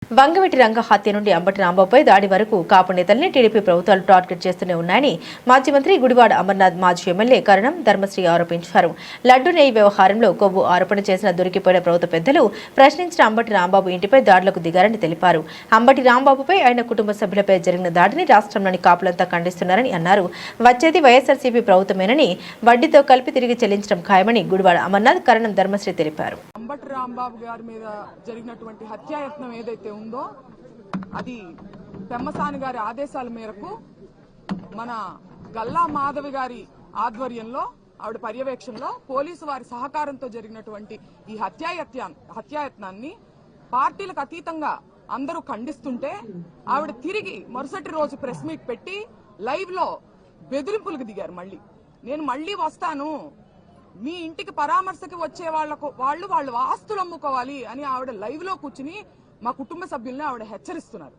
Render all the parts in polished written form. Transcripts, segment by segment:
వంగవీటి రంగ హత్య నుండి అంబటి రాంబాబుపై దాడి వరకు కాపు నేతల్ని టీడీపీ ప్రభుత్వాలు టార్గెట్ చేస్తూనే ఉన్నాయని మాజీ మంత్రి గుడివాడ అమర్నాథ్ మాజీ ఎమ్మెల్యే కరణం ధర్మశ్రీ ఆరోపించారు. లడ్డు నెయ్యి వ్యవహారంలో కొవ్వు ఆరోపణ చేసిన దొరికిపోయిన ప్రభుత్వ పెద్దలు ప్రశ్నించిన అంబటి రాంబాబు ఇంటిపై దాడులకు దిగారని తెలిపారు. అంబటి రాంబాబుపై ఆయన కుటుంబ సభ్యులపై జరిగిన దాడిని రాష్ట్రంలోని కాపులంతా ఖండిస్తున్నారని అన్నారు. వచ్చేది వైఎస్ఆర్సీపీ ప్రభుత్వమేనని, వడ్డీతో కలిపి తిరిగి చెల్లించడం ఖాయమని గుడివాడ అమర్నాథ్ కరణం ధర్మశ్రీ తెలిపారు. అంబటి రాంబాబు గారి మీద జరిగినటువంటి హత్యాయత్నం ఏదైతే ఉందో అది పెమ్మసాని గారి ఆదేశాల మేరకు మన గల్లా మాధవి గారి ఆధ్వర్యంలో, ఆవిడ పర్యవేక్షణలో పోలీసు వారి సహకారంతో జరిగినటువంటి ఈ హత్యాయత్నాన్ని పార్టీలకు అతీతంగా అందరూ ఖండిస్తుంటే ఆవిడ తిరిగి మరుసటి రోజు ప్రెస్ మీట్ పెట్టి లైవ్ లో బెదిరింపులకు దిగారు. నేను మళ్ళీ వస్తాను, మీ ఇంటికి పరామర్శకి వచ్చే వాళ్ళు ఆస్తులు అమ్ముకోవాలి అని ఆవిడ లైవ్ లో కూర్చుని మా కుటుంబ సభ్యుల్ని ఆవిడ హెచ్చరిస్తున్నారు.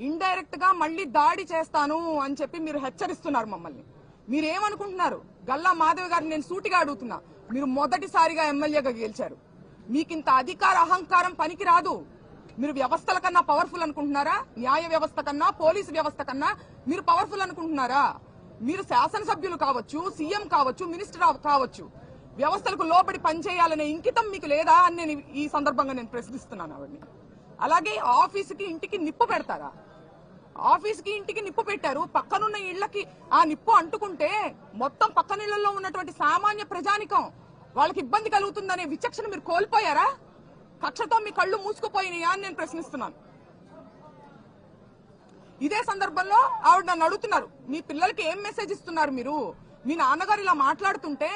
ఇండైరెక్ట్ గా మళ్ళీ దాడి చేస్తాను అని చెప్పి మీరు హెచ్చరిస్తున్నారు మమ్మల్ని. మీరేమనుకుంటున్నారు? గల్లా మాధవి గారిని నేను సూటిగా అడుగుతున్నా, మీరు మొదటిసారిగా ఎమ్మెల్యేగా గెలిచారు, మీకింత అధికార అహంకారం పనికి రాదు. మీరు వ్యవస్థల కన్నా పవర్ఫుల్ అనుకుంటున్నారా? న్యాయ వ్యవస్థ కన్నా, పోలీసు వ్యవస్థ కన్నా మీరు పవర్ఫుల్ అనుకుంటున్నారా? మీరు శాసనసభ్యులు కావచ్చు, సీఎం కావచ్చు, మినిస్టర్ కావచ్చు, వ్యవస్థలకు లోబడి పనిచేయాలనే ఇంకితం మీకు లేదా అని నేను ఈ సందర్భంగా నేను ప్రశ్నిస్తున్నాను ఆవిడని. అలాగే ఆఫీసుకి ఇంటికి నిప్పు పెడతారా? ఆఫీసుకి ఇంటికి నిప్పు పెట్టారు, పక్కనున్న ఇళ్లకి ఆ నిప్పు అంటుకుంటే మొత్తం పక్కనిళ్లలో ఉన్నటువంటి సామాన్య ప్రజానికం వాళ్ళకి ఇబ్బంది కలుగుతుందనే విచక్షణ మీరు కోల్పోయారా? కక్షతో మీ కళ్ళు మూసుకుపోయినాయా అని నేను ప్రశ్నిస్తున్నాను. ఇదే సందర్భంలో ఆవిడ నన్ను అడుగుతున్నారు, మీ పిల్లలకి ఏం మెసేజ్ ఇస్తున్నారు మీరు? మీ నాన్నగారు ఇలా మాట్లాడుతుంటే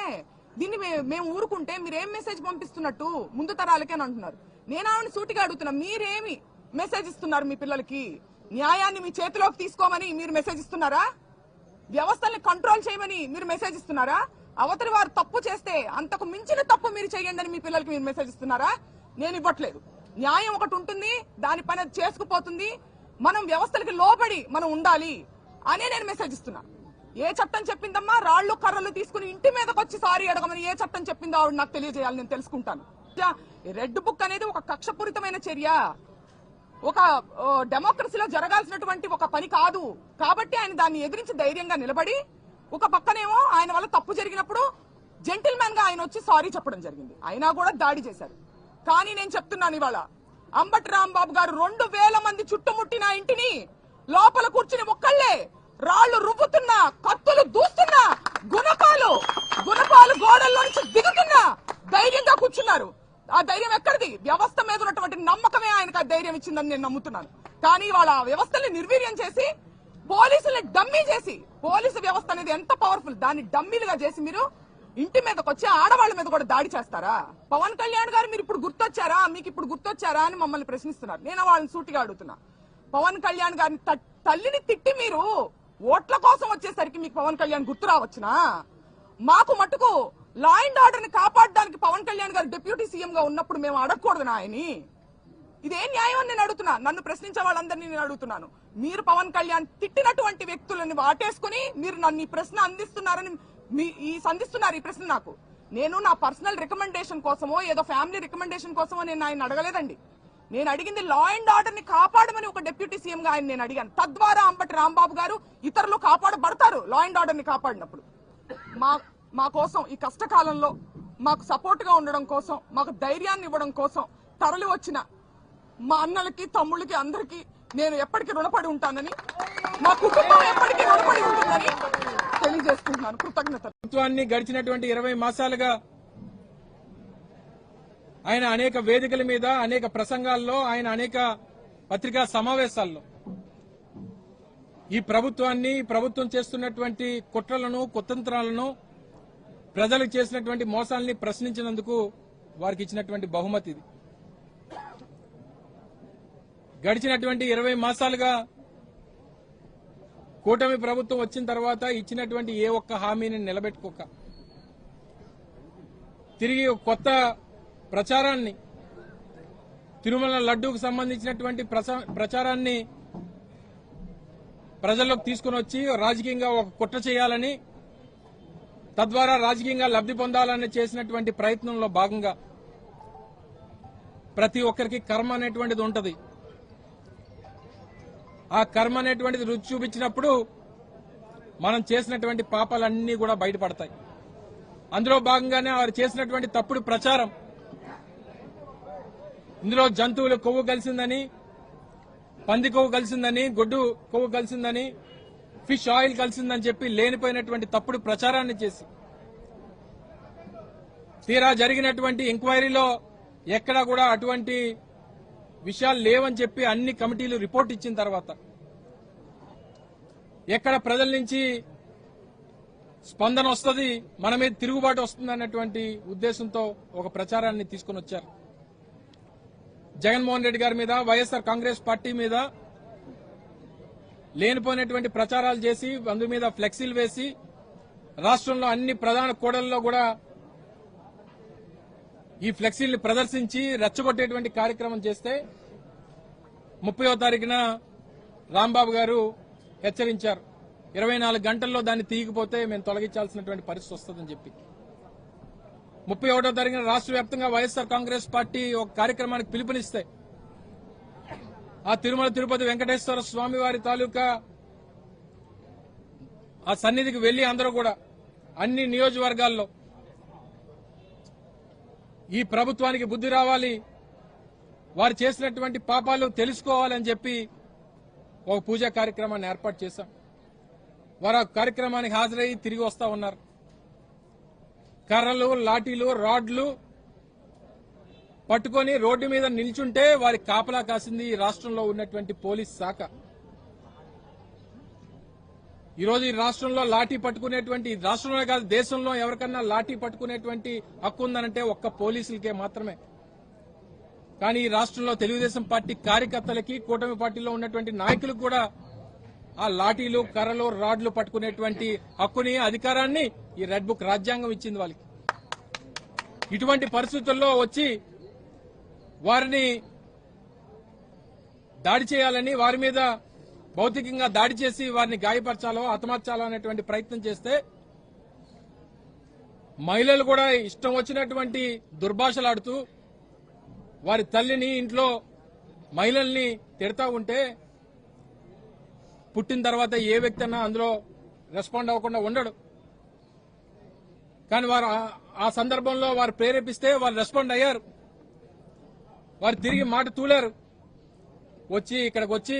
దీన్ని మేము ఊరుకుంటే మీరేం మెసేజ్ పంపిస్తున్నట్టు ముందు తరాలకి అని అంటున్నారు. నేను ఆవిడని సూటిగా అడుగుతున్నా, మీరేమి మెసేజ్ ఇస్తున్నారు మీ పిల్లలకి? న్యాయాన్ని మీ చేతిలోకి తీసుకోమని మీరు మెసేజ్ ఇస్తున్నారా? వ్యవస్థల్ని కంట్రోల్ చేయమని మీరు మెసేజ్ ఇస్తున్నారా? అవతలి వారు తప్పు చేస్తే అంతకు మించిన తప్పు మీరు చేయండి అని మీ పిల్లలకి మీరు మెసేజ్ ఇస్తున్నారా? నేను ఇవ్వట్లేదు. న్యాయం ఒకటి ఉంటుంది, దాని పని అది చేసుకుపోతుంది. మనం వ్యవస్థలకి లోబడి మనం ఉండాలి అనే నేను మెసేజ్ ఇస్తున్నా. ఏ చట్టం చెప్పిందమ్మా రాళ్లు కర్రలు తీసుకుని ఇంటి మీదకి వచ్చి సారీ అడగమని ఏ చట్టం చెప్పిందో ఆవిడ నాకు తెలియజేయాలి, నేను తెలుసుకుంటాను. రెడ్ బుక్ అనేది ఒక కక్షపూరితమైన చర్య, ఒక డెమోక్రసీలో జరగాల్సినటువంటి ఒక పని కాదు. కాబట్టి ఆయన దాన్ని ఎదిరించి ధైర్యంగా నిలబడి, ఒక పక్కనేమో ఆయన వల్ల తప్పు జరిగినప్పుడు జెంటిల్మెన్ గా ఆయన వచ్చి సారీ చెప్పడం జరిగింది, అయినా కూడా దాడి చేశారు. కానీ నేను చెప్తున్నాను, ఇవాళ అంబటి రాంబాబు గారు 2000 మంది చుట్టుముట్టిన ఇంటిని లోపల కూర్చుని ఒక్కళ్లే రాళ్లు రువ్వుతున్నా, కత్తులు దూస్తున్నా, గుణపాలు గోడల్లో నుంచి దిగుతున్నా ధైర్యంగా కూర్చున్నారు. ఆ ధైర్యం ఎక్కడిది? వ్యవస్థ మీద ఉన్నటువంటి నమ్మకమే ఆయనకు ఆ ధైర్యం ఇచ్చిందని నేను నమ్ముతున్నాను. కానీ వాళ్ళ వ్యవస్థల్ని నిర్వీర్యం చేసి, పోలీసుల్ని డమ్మీ చేసి, పోలీసు వ్యవస్థ అనేది ఎంత పవర్ఫుల్, దాన్ని డమ్మీలుగా చేసి మీరు ఇంటి మీదకి వచ్చి ఆడవాళ్ల మీద కూడా దాడి చేస్తారా? పవన్ కళ్యాణ్ గారు మీరు ఇప్పుడు గుర్తొచ్చారా, మీకు ఇప్పుడు గుర్తొచ్చారా అని మమ్మల్ని ప్రశ్నిస్తున్నారు. నేను వాళ్ళని సూటిగా అడుగుతున్నా, పవన్ కళ్యాణ్ గారిని తల్లిని తిట్టి మీరు ఓట్ల కోసం వచ్చేసరికి మీకు పవన్ కళ్యాణ్ గుర్తు రావచ్చునా? మాకు మటుకు లా అండ్ ఆర్డర్ ని కాపాడడానికి పవన్ కళ్యాణ్ గారు డిప్యూటీ సీఎం గా ఉన్నప్పుడు మేము అడగకూడదు ఆయన్ని? ఇదే న్యాయం అని నేను అడుగుతున్నా. నన్ను ప్రశ్నించే వాళ్ళందరినీ నేను అడుగుతున్నాను, మీరు పవన్ కళ్యాణ్ తిట్టినటువంటి వ్యక్తులను వాటేసుకుని మీరు నన్ను ఈ ప్రశ్న అందిస్తున్నారని సంధిస్తున్నారు. ఈ ప్రశ్న నాకు, నేను నా పర్సనల్ రికమెండేషన్ కోసమో ఏదో ఫ్యామిలీ రికమెండేషన్ కోసమో నేను ఆయన అడగలేదండి. నేను అడిగింది లా అండ్ ఆర్డర్ ని కాపాడమని ఒక డిప్యూటీ సీఎం గా ఆయన నేను అడిగాను. తద్వారా అంబటి రాంబాబు గారు ఇతరులు కాపాడబడతారు లా అండ్ ఆర్డర్ ని కాపాడినప్పుడు. మా కోసం ఈ కష్టకాలంలో మాకు సపోర్ట్ గా ఉండడం కోసం, మాకు ధైర్యాన్ని ఇవ్వడం కోసం తరలి వచ్చిన మా అన్నలకి, తమ్ముళ్ళకి, అందరికీ నేను ఎప్పటికీ రుణపడి ఉంటానని, మా కుటుంబం ఎప్పటికీ రుణపడి ఉంటుందని తెలియజేసుకుంటున్నాను. కృతజ్ఞతలు. ప్రభుత్వాన్ని గడిచినటువంటి 20 మాసాలుగా ఆయన అనేక వేదికల మీద, అనేక ప్రసంగాల్లో, ఆయన అనేక పత్రికా సమావేశాల్లో ఈ ప్రభుత్వాన్ని, ప్రభుత్వం చేస్తున్నటువంటి కుట్రలను, కుతంత్రాలను, ప్రజలకు చేసినటువంటి మోసాలని ప్రశ్నించినందుకు వారికి ఇచ్చినటువంటి బహుమతి ఇది. గడిచినటువంటి 20 మాసాలుగా కూటమి ప్రభుత్వం వచ్చిన తర్వాత ఇచ్చినటువంటి ఏ ఒక్క హామీని నిలబెట్టుకోక తిరిగి కొత్త ప్రచారాన్ని, తిరుమల లడ్డూకు సంబంధించినటువంటి ప్రచారాన్ని ప్రజల్లోకి తీసుకుని వచ్చి రాజకీయంగా ఒక కుట్ర చేయాలని, తద్వారా రాజకీయంగా లబ్ధి పొందాలని చేసినటువంటి ప్రయత్నంలో భాగంగా ప్రతి ఒక్కరికి కర్మ అనేటువంటిది ఉంటది. ఆ కర్మ అనేటువంటిది రుచి చూపించినప్పుడు మనం చేసినటువంటి పాపాలన్నీ కూడా బయటపడతాయి. అందులో భాగంగానే వారు చేసినటువంటి తప్పుడు ప్రచారం, ఇందులో జంతువుల కొవ్వు కలిసిందని, పంది కొవ్వు కలిసిందని, గొడ్డు కొవ్వు కలిసిందని, ఫిష్ ఆయిల్ కలిసిందని చెప్పి లేనిపోయినటువంటి తప్పుడు ప్రచారాన్ని చేసి తీరా జరిగినటువంటి ఎంక్వైరీలో ఎక్కడా కూడా అటువంటి విషయాలు లేవని చెప్పి అన్ని కమిటీలు రిపోర్ట్ ఇచ్చిన తర్వాత ఎక్కడ ప్రజల నుంచి స్పందన వస్తుంది, మన మీద తిరుగుబాటు వస్తుంది అన్నటువంటి ఉద్దేశంతో ఒక ప్రచారాన్ని తీసుకుని వచ్చారు. జగన్మోహన్ రెడ్డి గారి మీద, వైఎస్ఆర్ కాంగ్రెస్ పార్టీ మీద లేనిపోయినటువంటి ప్రచారాలు చేసి అందు మీద ఫ్లెక్సీలు వేసి రాష్ట్రంలో అన్ని ప్రధాన కూడళ్లలో కూడా ఈ ఫ్లెక్సీల్ని ప్రదర్శించి రెచ్చగొట్టేటువంటి కార్యక్రమం చేస్తే 30వ తారీఖున రాంబాబు గారు హెచ్చరించారు, 24 గంటల్లో దాన్ని తీయకపోతే మేము తొలగించాల్సినటువంటి పరిస్థితి వస్తుందని చెప్పి. 31వ తారీఖున రాష్ట్ర వ్యాప్తంగా వైఎస్ఆర్ కాంగ్రెస్ పార్టీ ఒక కార్యక్రమానికి పిలుపునిస్తే ఆ తిరుమల తిరుపతి వెంకటేశ్వర స్వామి వారి తాలూకా ఆ సన్నిధికి వెళ్లి అందరూ కూడా అన్ని నియోజకవర్గాల్లో ఈ ప్రభుత్వానికి బుద్ధి రావాలి, వారు చేసినటువంటి పాపాలు తెలుసుకోవాలని చెప్పి ఒక పూజా కార్యక్రమాన్ని ఏర్పాటు చేశాం. వారు ఆ కార్యక్రమానికి హాజరై తిరిగి వస్తా ఉన్నారు. కర్రలు, లాఠీలు, రాడ్లు పట్టుకొని రోడ్డు మీద నిల్చుంటే వారి కాపలా కాసింది ఈ రాష్ట్రంలో ఉన్నటువంటి పోలీస్ శాఖ. ఈరోజు ఈ రాష్ట్రంలో లాఠీ పట్టుకునేటువంటి, రాష్ట్రంలో కాదు దేశంలో ఎవరికన్నా లాఠీ పట్టుకునేటువంటి హక్కు ఉందనంటే ఒక్క పోలీసులకే మాత్రమే. కానీ ఈ రాష్ట్రంలో తెలుగుదేశం పార్టీ కార్యకర్తలకి, కూటమి పార్టీలో ఉన్నటువంటి నాయకులకు కూడా ఆ లాఠీలు, కర్రలు, రాడ్లు పట్టుకునేటువంటి హక్కుని, అధికారాన్ని ఈ రెడ్ బుక్ రాజ్యాంగం ఇచ్చింది వాళ్ళకి. ఇటువంటి పరిస్థితుల్లో వచ్చి వారిని దాడి చేయాలని, వారి మీద భౌతికంగా దాడి చేసి వారిని గాయపరచాలో, హతమార్చాలో అనేటువంటి ప్రయత్నం చేస్తే మహిళలు కూడా ఇష్టం వచ్చినటువంటి దుర్భాషలాడుతూ వారి తల్లిని, ఇంట్లో మహిళల్ని తిడతా ఉంటే పుట్టిన తర్వాత ఏ వ్యక్తి అన్నా అందులో రెస్పాండ్ అవ్వకుండా ఉండడు. కానీ వారు ఆ సందర్భంలో వారు ప్రేరేపిస్తే వారు రెస్పాండ్ అయ్యారు. వారు తిరిగి మాట తూలారు, వచ్చి ఇక్కడికి వచ్చి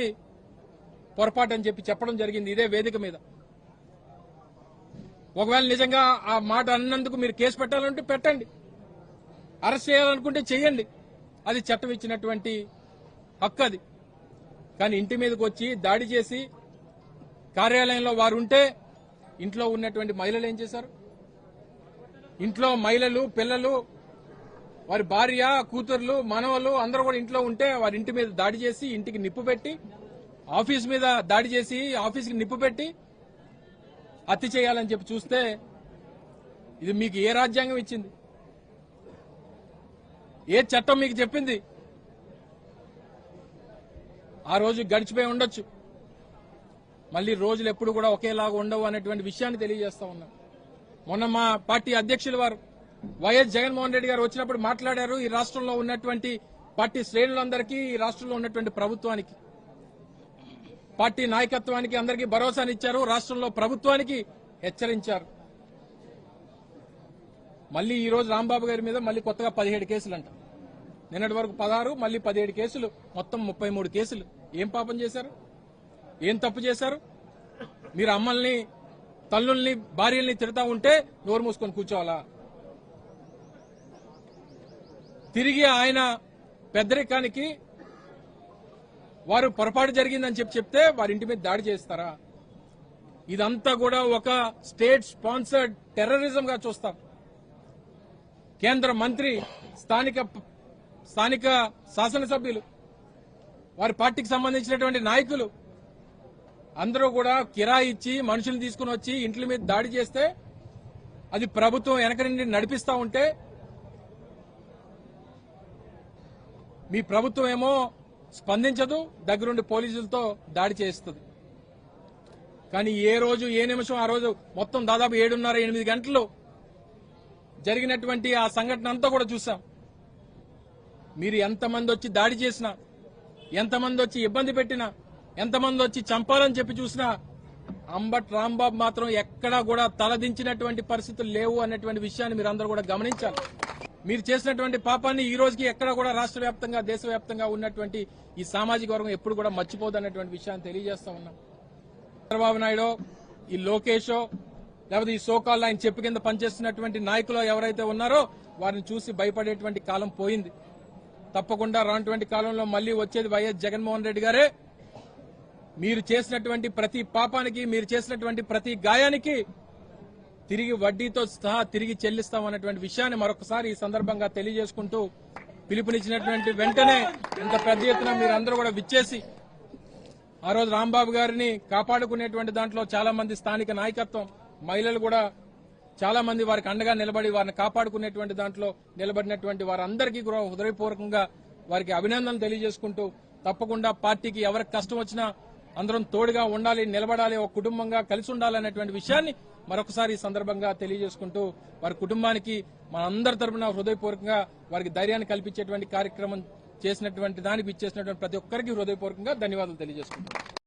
పొరపాటు అని చెప్పి చెప్పడం జరిగింది ఇదే వేదిక మీద. ఒకవేళ నిజంగా ఆ మాట అన్నందుకు మీరు కేసు పెట్టాలంటే పెట్టండి, అరెస్ట్ చేయాలనుకుంటే చేయండి, అది చట్టం ఇచ్చినటువంటి హక్కు అది. కానీ ఇంటి మీదకి వచ్చి దాడి చేసి కార్యాలయంలో వారు ఉంటే ఇంట్లో ఉన్నటువంటి మహిళలు ఏం చేశారు? ఇంట్లో మహిళలు, పిల్లలు, వారి భార్య, కూతుర్లు, మనవలు అందరూ కూడా ఇంట్లో ఉంటే వారి ఇంటి మీద దాడి చేసి, ఇంటికి నిప్పు పెట్టి, ఆఫీస్ మీద దాడి చేసి ఆఫీస్కి నిప్పు పెట్టి హత్య చేయాలని చెప్పి చూస్తే ఇది మీకు ఏ రాజ్యాంగం ఇచ్చింది? ఏ చట్టం మీకు చెప్పింది? ఆ రోజు గడిచిపోయి ఉండొచ్చు, మళ్ళీ రోజులు ఎప్పుడు కూడా ఒకేలాగా ఉండవు అనేటువంటి విషయాన్ని తెలియజేస్తా ఉన్నాం. మొన్న మా పార్టీ అధ్యక్షులు వారు వైఎస్ జగన్మోహన్ రెడ్డి గారు వచ్చినప్పుడు మాట్లాడారు. ఈ రాష్ట్రంలో ఉన్నటువంటి పార్టీ శ్రేణులందరికీ, ఈ రాష్ట్రంలో ఉన్నటువంటి ప్రభుత్వానికి, పార్టీ నాయకత్వానికి అందరికీ భరోసానిచ్చారు. రాష్ట్రంలో ప్రభుత్వానికి హెచ్చరించారు. మళ్ళీ ఈ రోజు రాంబాబు గారి మీద మళ్ళీ కొత్తగా 17 కేసులంట. నిన్నటి వరకు 16, మళ్ళీ 17 కేసులు, మొత్తం 33 కేసులు. ఏం పాపం చేశారు? ఏం తప్పు చేశారు? మీరు అమ్మల్ని, తల్లుల్ని, భార్యల్ని తిడతా ఉంటే నోరు మూసుకొని కూర్చోవాలా? తిరిగి ఆయన పెద్దరికానికి వారు పొరపాటు జరిగిందని చెప్తే వారి ఇంటి మీద దాడి చేస్తారా? ఇదంతా కూడా ఒక స్టేట్ స్పాన్సర్డ్ టెర్రరిజం గా చూస్తాం. కేంద్ర మంత్రి, స్థానిక శాసనసభ్యులు, వారి పార్టీకి సంబంధించినటువంటి నాయకులు అందరూ కూడా కిరాయి ఇచ్చి మనుషులు తీసుకుని వచ్చి ఇంట్ల మీద దాడి చేస్తే అది ప్రభుత్వం వెనక నుండి నడిపిస్తా ఉంటే మీ ప్రభుత్వం ఏమో స్పందించదు, దగ్గరుండి పోలీసులతో దాడి చేస్తుంది. కానీ ఏ రోజు, ఏ నిమిషం ఆ రోజు మొత్తం దాదాపు 7:30-8 గంటలు జరిగినటువంటి ఆ సంఘటన అంతా కూడా చూసాం. మీరు ఎంతమంది వచ్చి దాడి చేసినా, ఎంతమంది వచ్చి ఇబ్బంది పెట్టినా, ఎంతమంది వచ్చి చంపాలని చెప్పి చూసినా అంబట్ రాంబాబు మాత్రం ఎక్కడా కూడా తలదించినటువంటి పరిస్థితులు లేవు అన్నటువంటి విషయాన్ని మీరు అందరూ కూడా గమనించాలి. మీరు చేసినటువంటి పాపాన్ని ఈ రోజుకి ఎక్కడ కూడా రాష్ట్ర వ్యాప్తంగా దేశవ్యాప్తంగా ఉన్నటువంటి ఈ సామాజిక వర్గం ఎప్పుడు కూడా మర్చిపోదన్నటువంటి విషయాన్ని తెలియజేస్తా ఉన్నాం. చంద్రబాబు నాయుడు, ఈ లోకేష్, లేకపోతే ఈ సోకాల్ ఆయన చెప్పు కింద పనిచేస్తున్నటువంటి నాయకులు ఎవరైతే ఉన్నారో వారిని చూసి భయపడేటువంటి కాలం పోయింది. తప్పకుండా రానటువంటి కాలంలో మళ్లీ వచ్చేది వైఎస్ జగన్మోహన్ రెడ్డి గారే. మీరు చేసినటువంటి ప్రతి పాపానికి, మీరు చేసినటువంటి ప్రతి గాయానికి తిరిగి వడ్డీతో సహా తిరిగి చెల్లిస్తామన్నటువంటి విషయాన్ని మరొకసారి ఈ సందర్భంగా తెలియజేసుకుంటూ పిలుపునిచ్చినటువంటి వెంటనే ఇంత పెద్ద ఎత్తున మీరందరూ కూడా విచ్చేసి ఆ రోజు రాంబాబు గారిని కాపాడుకునేటువంటి దాంట్లో చాలా మంది స్థానిక నాయకత్వం, మహిళలు కూడా చాలా మంది వారికి అండగా నిలబడి వారిని కాపాడుకునేటువంటి దాంట్లో నిలబడినటువంటి వారందరికీ కూడా హృదయపూర్వకంగా వారికి అభినందనలు తెలియజేసుకుంటూ తప్పకుండా పార్టీకి ఎవరికి కష్టం వచ్చినా అందరం తోడుగా ఉండాలి, నిలబడాలి, ఒక కుటుంబంగా కలిసి ఉండాలనేటువంటి విషయాన్ని మరొకసారి ఈ సందర్భంగా తెలియజేసుకుంటూ వారి కుటుంబానికి మన అందరి తరపున హృదయపూర్వకంగా వారికి ధైర్యాన్ని కల్పించేటువంటి కార్యక్రమం చేసినటువంటి దానికి ఇచ్చేసినటువంటి ప్రతి ఒక్కరికి హృదయపూర్వకంగా ధన్యవాదాలు తెలియజేసుకుంటాం.